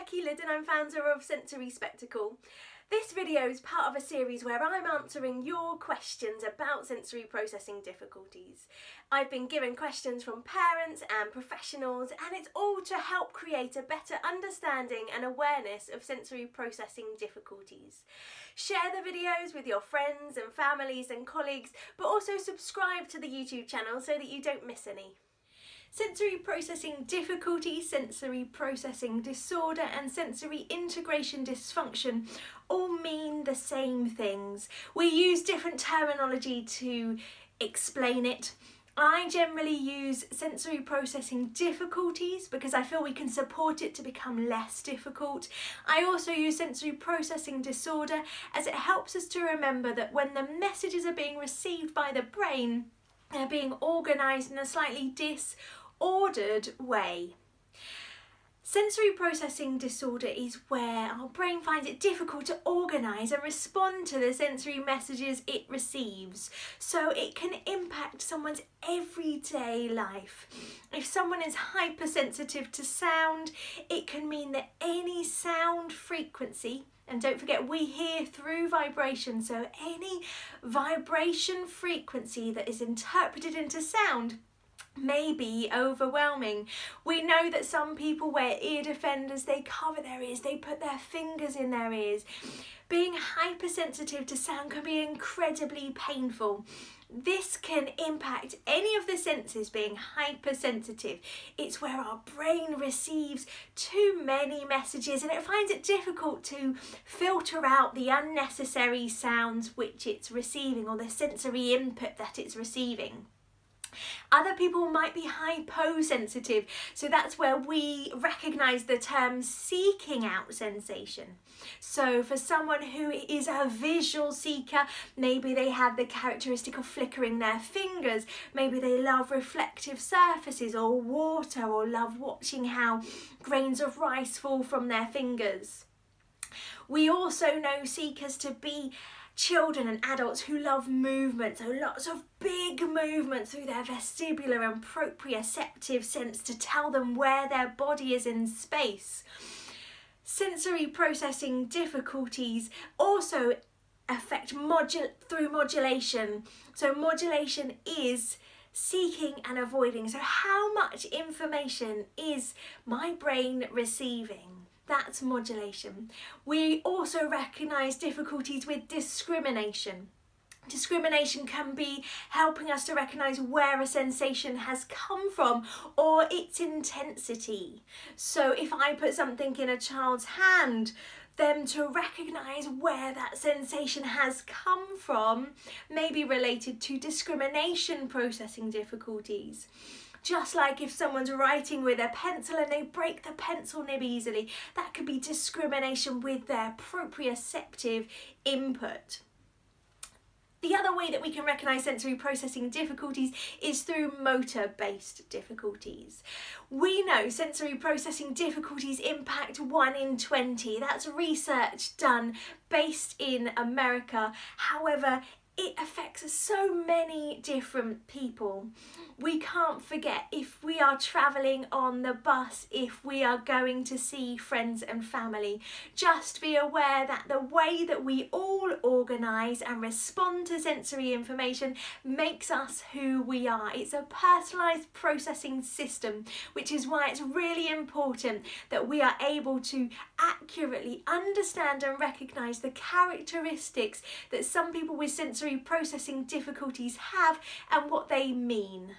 Becky Liddon, I'm founder of Sensory Spectacle. This video is part of a series where I'm answering your questions about sensory processing difficulties. I've been given questions from parents and professionals, and it's all to help create a better understanding and awareness of sensory processing difficulties. Share the videos with your friends and families and colleagues, but also subscribe to the YouTube channel so that you don't miss any. Sensory processing difficulty, sensory processing disorder and sensory integration dysfunction all mean the same things. We use different terminology to explain it. I generally use sensory processing difficulties because I feel we can support it to become less difficult. I also use sensory processing disorder as it helps us to remember that when the messages are being received by the brain, they're being organised in a slightly disordered way. Sensory processing disorder is where our brain finds it difficult to organise and respond to the sensory messages it receives, so it can impact someone's everyday life. If someone is hypersensitive to sound, it can mean that any sound frequency, and don't forget we hear through vibration, so any vibration frequency that is interpreted into sound may be overwhelming. We know that some people wear ear defenders, they cover their ears, they put their fingers in their ears. Being hypersensitive to sound can be incredibly painful. This can impact any of the senses being hypersensitive. It's where our brain receives too many messages and it finds it difficult to filter out the unnecessary sounds which it's receiving or the sensory input that it's receiving. Other people might be hyposensitive, so that's where we recognise the term seeking out sensation. So for someone who is a visual seeker, maybe they have the characteristic of flickering their fingers, maybe they love reflective surfaces or water, or love watching how grains of rice fall from their fingers. We also know seekers to be children and adults who love movement, so lots of big movements through their vestibular and proprioceptive sense to tell them where their body is in space. Sensory processing difficulties also affect through modulation. So modulation is seeking and avoiding. So how much information is my brain receiving? That's modulation. We also recognise difficulties with discrimination. Discrimination can be helping us to recognise where a sensation has come from or its intensity. So if I put something in a child's hand, them to recognise where that sensation has come from may be related to discrimination processing difficulties. Just like if someone's writing with a pencil and they break the pencil nib easily, that could be discrimination with their proprioceptive input. The other way that we can recognise sensory processing difficulties is through motor-based difficulties. We know sensory processing difficulties impact 1 in 20. That's research done based in America. However, it affects so many different people. We can't forget if we are travelling on the bus, if we are going to see friends and family, just be aware that the way that we all organise and respond to sensory information makes us who we are. It's a personalised processing system, which is why it's really important that we are able to accurately understand and recognise the characteristics that some people with sensory processing difficulties have and what they mean.